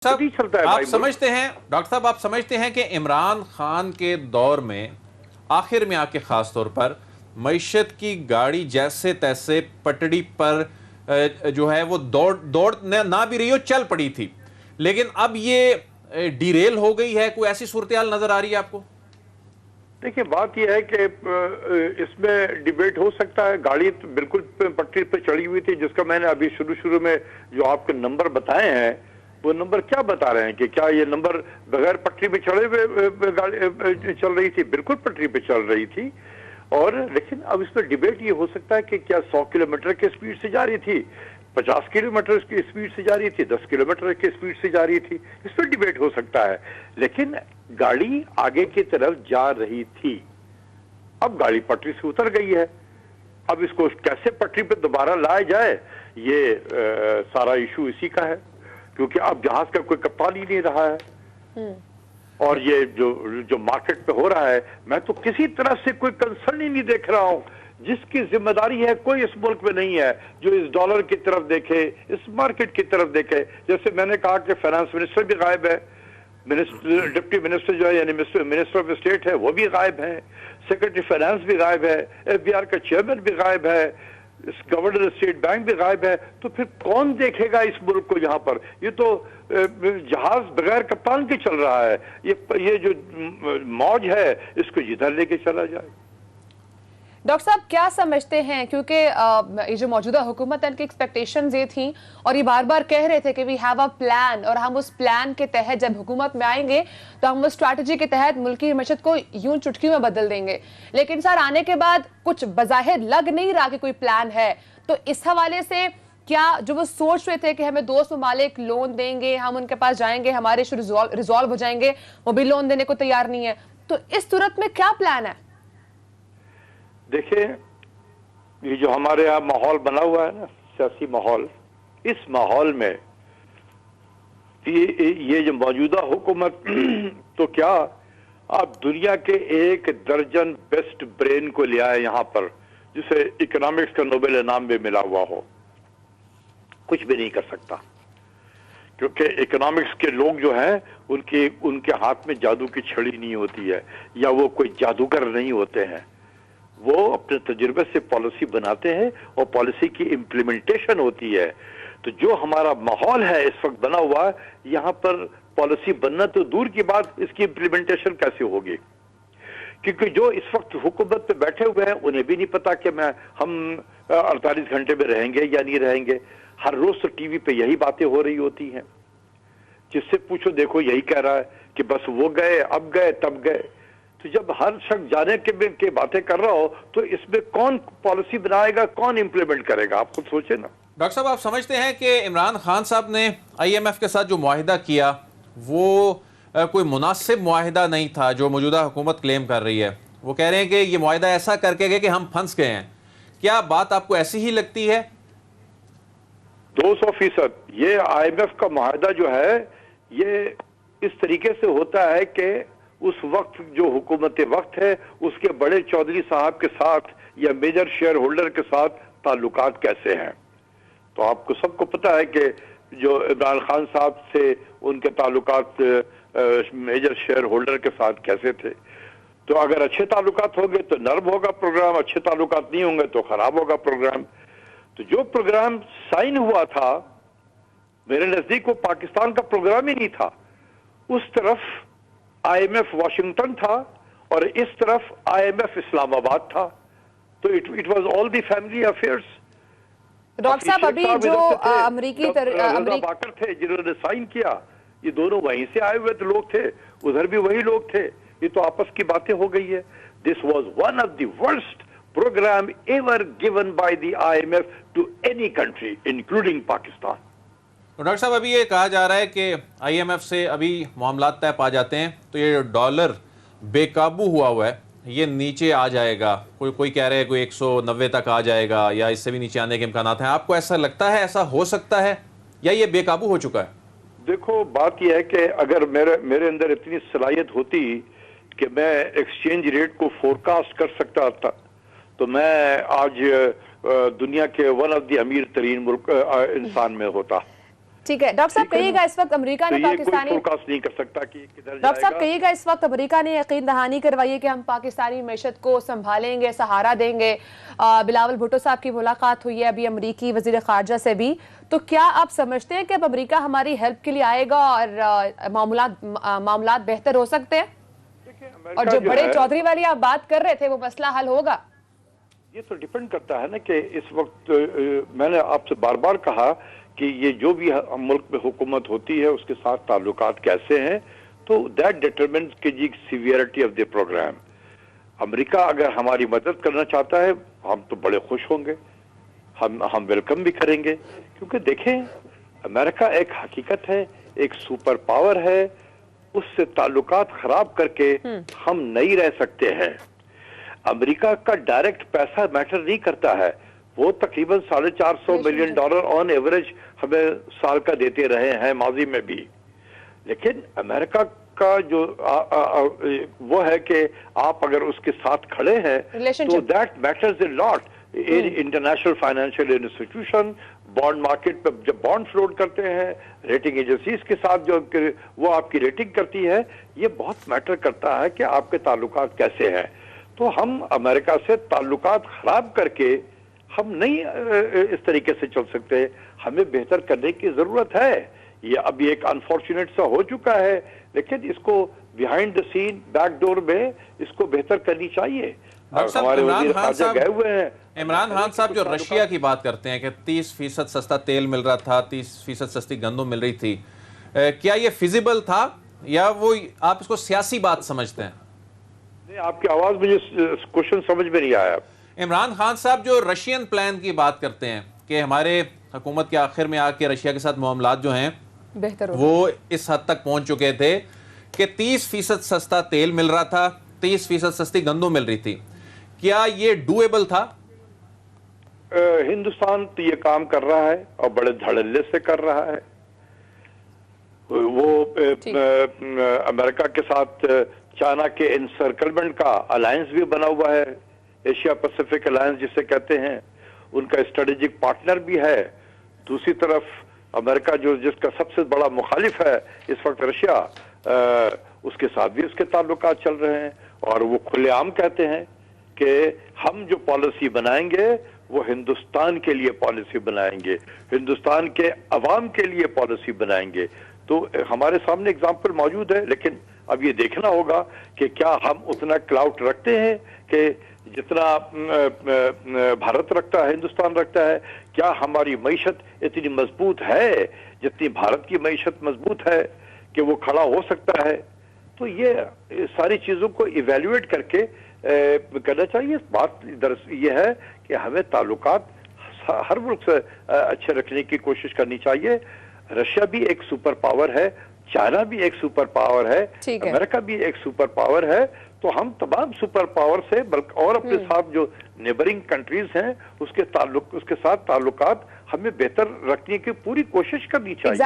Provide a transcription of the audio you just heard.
साहब, चलता है आप समझते हैं डॉक्टर साहब, आप समझते हैं कि इमरान खान के दौर में आखिर में आके खास तौर पर मईशत की गाड़ी जैसे तैसे पटड़ी पर जो है वो दौड़ ना भी रही हो, चल पड़ी थी, लेकिन अब ये डिरेल हो गई है। कोई ऐसी सूरत हाल नजर आ रही है आपको? देखिए, बात यह है कि इसमें डिबेट हो सकता है। गाड़ी तो बिल्कुल पटरी पर चढ़ी हुई थी, जिसका मैंने अभी शुरू में जो आपके नंबर बताए हैं, वो नंबर क्या बता रहे हैं कि क्या ये नंबर बगैर पटरी पे चढ़े हुए गाड़ी चल रही थी? बिल्कुल पटरी पे चल रही थी। और लेकिन अब इस पर डिबेट ये हो सकता है कि क्या 100 किलोमीटर की स्पीड से जा रही थी, 50 किलोमीटर की स्पीड से जा रही थी, 10 किलोमीटर की स्पीड से जा रही थी। इस पर डिबेट हो सकता है, लेकिन गाड़ी आगे की तरफ जा रही थी। अब गाड़ी पटरी से उतर गई है। अब इसको कैसे पटरी पे दोबारा लाया जाए, ये सारा इशू इसी का है, क्योंकि अब जहाज का कोई कप्तान ही नहीं रहा है। और ये जो मार्केट पे हो रहा है, मैं तो किसी तरह से कोई कंसर्न ही नहीं देख रहा हूं। जिसकी जिम्मेदारी है कोई इस मुल्क में नहीं है जो इस डॉलर की तरफ देखे, इस मार्केट की तरफ देखे। जैसे मैंने कहा कि फाइनेंस मिनिस्टर भी गायब है, डिप्टी मिनिस्टर जो है यानी मिनिस्टर ऑफ स्टेट है वो भी गायब है, सेक्रेटरी फाइनेंस भी गायब है, एफबीआर का चेयरमैन भी गायब है, गवर्नर स्टेट बैंक भी गायब है। तो फिर कौन देखेगा इस मुल्क को? यहाँ पर ये तो जहाज बगैर कप्तान के चल रहा है। ये जो मौज है, इसको जिधर लेके चला जाए। डॉक्टर साहब, क्या समझते हैं, क्योंकि ये जो मौजूदा हुकूमत है इनकी एक्सपेक्टेशंस ये थी और ये बार बार कह रहे थे कि वी हैव अ प्लान, और हम उस प्लान के तहत जब हुकूमत में आएंगे तो हम उस स्ट्रैटेजी के तहत मुल्क की मईशत को यूं चुटकी में बदल देंगे। लेकिन सर, आने के बाद कुछ बज़ाहिर लग नहीं रहा कि कोई प्लान है। तो इस हवाले से क्या जो वो सोच रहे थे कि हमें दोस्त ममालिक लोन देंगे, हम उनके पास जाएंगे, हमारे इशू रिजॉल्व हो जाएंगे, वो भी लोन देने को तैयार नहीं है, तो इस सूरत में क्या प्लान है? देखिए, ये जो हमारे यहाँ माहौल बना हुआ है ना, सियासी माहौल, इस माहौल में ये जो मौजूदा हुकूमत तो क्या आप दुनिया के 1 दर्जन बेस्ट ब्रेन को ले आए यहाँ पर, जिसे इकोनॉमिक्स का नोबेल इनाम भी मिला हुआ हो, कुछ भी नहीं कर सकता। क्योंकि इकोनॉमिक्स के लोग जो हैं उनके हाथ में जादू की छड़ी नहीं होती है, या वो कोई जादूगर नहीं होते हैं। वो अपने तजुर्बे से पॉलिसी बनाते हैं और पॉलिसी की इम्प्लीमेंटेशन होती है। तो जो हमारा माहौल है इस वक्त बना हुआ है, यहाँ पर पॉलिसी बनना तो दूर की बात, इसकी इम्प्लीमेंटेशन कैसे होगी? क्योंकि जो इस वक्त हुकूमत पे बैठे हुए हैं उन्हें भी नहीं पता कि हम 48 घंटे में रहेंगे या नहीं रहेंगे। हर रोज तो टीवी पे यही बातें हो रही होती हैं, जिससे पूछो देखो यही कह रहा है कि बस वो गए, अब गए, तब गए। तो जब हर शख्स जाने के बातें कर रहा हो, तो इसमें कौन पॉलिसी बनाएगा, कौन इंप्लीमेंट करेगा? आप खुद सोचे ना। डॉक्टर साहब, आप समझते हैं कि इमरान खान साहब ने IMF के साथ जो मुआहिदा किया वो कोई मुनासिब मुआहिदा नहीं था, जो मौजूदा हुकूमत क्लेम कर रही है? वो कह रहे हैं कि ये मुआहिदा ऐसा करके गए कि हम फंस गए हैं। क्या बात आपको ऐसी ही लगती है? 200%। ये IMF का मुआहिदा जो है, ये इस तरीके से होता है कि उस वक्त जो हुकूमत वक्त है उसके बड़े चौधरी साहब के साथ या मेजर शेयर होल्डर के साथ ताल्लुकात कैसे हैं। तो आपको सबको पता है कि जो इमरान खान साहब से उनके ताल्लुकात मेजर शेयर होल्डर के साथ कैसे थे। तो अगर अच्छे ताल्लुकात होंगे तो नर्म होगा प्रोग्राम, अच्छे ताल्लुकात नहीं होंगे तो खराब होगा प्रोग्राम। तो जो प्रोग्राम साइन हुआ था, मेरे नजदीक वो पाकिस्तान का प्रोग्राम ही नहीं था। उस तरफ IMF वाशिंगटन था और इस तरफ IMF इस्लामाबाद था। तो it was all the family affairs. Doctor साहब, अभी जो अमेरिकी बाकर थे जिन्होंने साइन किया, ये दोनों वहीं से आए हुए लोग थे, उधर भी वही लोग थे। ये तो आपस की बातें हो गई है। This was one of the worst program ever given by the IMF to any country including Pakistan. Doctor साहब, अभी ये कहा जा रहा है कि IMF से अभी मामलात तय पा जाते हैं तो ये डॉलर बेकाबू हुआ है, ये नीचे आ जाएगा। कोई कह रहे हैं कोई 190 तक आ जाएगा या इससे भी नीचे आने के इम्कानात हैं। आपको ऐसा लगता है, ऐसा हो सकता है, या ये बेकाबू हो चुका है? देखो, बात यह है कि अगर मेरे अंदर इतनी सलाहियत होती कि मैं एक्सचेंज रेट को फोरकास्ट कर सकता था, तो मैं आज दुनिया के वन ऑफ द अमीर तरीन मुल्क इंसान में होता। ٹھیک ہے ڈاکٹر صاحب کہیے گا اس وقت امریکہ تو نے یہ کوئی پاکستانی فورکاسٹ نہیں کر سکتا کہ کدھر ڈاکٹر صاحب جائے گا. کہیے گا اس وقت امریکہ نے یقین دہانی کروائی ہے کہ ہم پاکستانی معیشت کو سنبھالیں گے، سہارا دیں گے. بلاول بھٹو صاحب کی ملاقات ہوئی ہے ابھی امریکی وزیر خارجہ سے بھی، تو کیا آپ سمجھتے ہیں کہ اب امریکہ ہماری ہیلپ کے لیے آئے گا اور معاملات بہتر ہو سکتے ہیں؟ اور جو بڑے چودھری والی آپ بات کر رہے تھے وہ مسئلہ حل ہوگا؟ یہ تو ڈیپینڈ کرتا ہے نا کہ اس وقت میں نے آپ سے بار بار کہا کہ یہ جو بھی ملک میں حکومت ہوتی ہے اس کے ساتھ تعلقات کیسے ہیں، تو دیٹ ڈیٹرمنز کی جی سیویئرٹی آف دی پروگرام. امریکہ اگر ہماری مدد کرنا چاہتا ہے ہم تو بڑے خوش ہوں گے، ہم ویلکم بھی کریں گے، کیونکہ دیکھیں امریکہ ایک حقیقت ہے، ایک سپر پاور ہے، اس سے تعلقات خراب کر کے ہم نہیں رہ سکتے ہیں. امریکہ کا ڈائریکٹ پیسہ میٹر نہیں کرتا ہے، وہ تقریباً $450 ملین آن ایوریج ہمیں سال کا دیتے رہے ہیں ماضی میں بھی. لیکن امریکہ کا جو وہ ہے کہ آپ اگر اس کے ساتھ کھڑے ہیں تو that matters a lot. International financial institution bond market پہ جب بانڈ فلوٹ کرتے ہیں، ریٹنگ ایجنسیز کے ساتھ جو وہ آپ کی ریٹنگ کرتی ہے، یہ بہت میٹر کرتا ہے کہ آپ کے تعلقات کیسے ہیں. تو ہم امریکہ سے تعلقات خراب کر کے ہم نہیں اس طریقے سے چل سکتے، ہمیں بہتر کرنے کی ضرورت ہے. یہ ابھی ایک انفارچونیٹ سا ہو چکا ہے، لیکن اس کو behind the scene back door میں اس کو بہتر کرنی چاہیے. ہمارے وزیر خارجہ گئے ہوئے ہیں. عمران خان صاحب جو رشیا کی بات کرتے ہیں کہ 30% سستا تیل مل رہا تھا، 30% سستی گندم مل رہی تھی، کیا یہ فیزیبل تھا یا وہ آپ اس کو سیاسی بات سمجھتے ہیں؟ نہیں، آپ کی آواز مجھے کوشچن سمجھ میں نہیں آیا. عمران خان صاحب جو رشین پلان کی بات کرتے ہیں کہ ہمارے حکومت کے آخر میں آ کے رشیا کے ساتھ معاملات جو ہیں بہتر وہ اس حد تک پہنچ چکے تھے کہ 30% سستا تیل مل رہا تھا، 30% سستی گندم مل رہی تھی، کیا یہ ڈویبل تھا؟ ہندوستان تو یہ کام کر رہا ہے اور بڑے دھڑلے سے کر رہا ہے. وہ امریکہ کے ساتھ چائنا کے انسرکلمنٹ کا الائنس بھی بنا ہوا ہے، ایشیا پیسیفک الائنس جسے کہتے ہیں، ان کا اسٹریٹجک پارٹنر بھی ہے. دوسری طرف امریکہ جس کا سب سے بڑا مخالف ہے اس وقت رشیا، اس کے ساتھ بھی اس کے تعلقات چل رہے ہیں، اور وہ کھلے عام کہتے ہیں کہ ہم جو پالیسی بنائیں گے وہ ہندوستان کے لیے پالیسی بنائیں گے، ہندوستان کے عوام کے لیے پالیسی بنائیں گے. تو ہمارے سامنے اگزامپل موجود ہے، لیکن اب یہ دیکھنا ہوگا کہ کیا ہم اتنا کلاؤٹ رکھتے ہیں کہ جتنا بھارت رکھتا ہے، ہندوستان رکھتا ہے. کیا ہماری معیشت اتنی مضبوط ہے جتنی بھارت کی معیشت مضبوط ہے کہ وہ کھڑا ہو سکتا ہے؟ تو یہ ساری چیزوں کو ایویلویٹ کر کے کرنا چاہیے. بات یہ ہے کہ ہمیں تعلقات ہر ملک سے اچھے رکھنے کی کوشش کرنی چاہیے. رشیا بھی ایک سپر پاور ہے، چائنا بھی ایک سپر پاور ہے، امریکہ بھی ایک سپر پاور ہے. تو ہم تمام سپر پاور سے بلکہ اور اپنے ساتھ جو نیبرنگ کنٹریز ہیں اس کے ساتھ تعلقات ہمیں بہتر رکھنے کی پوری کوشش کرنی چاہیے.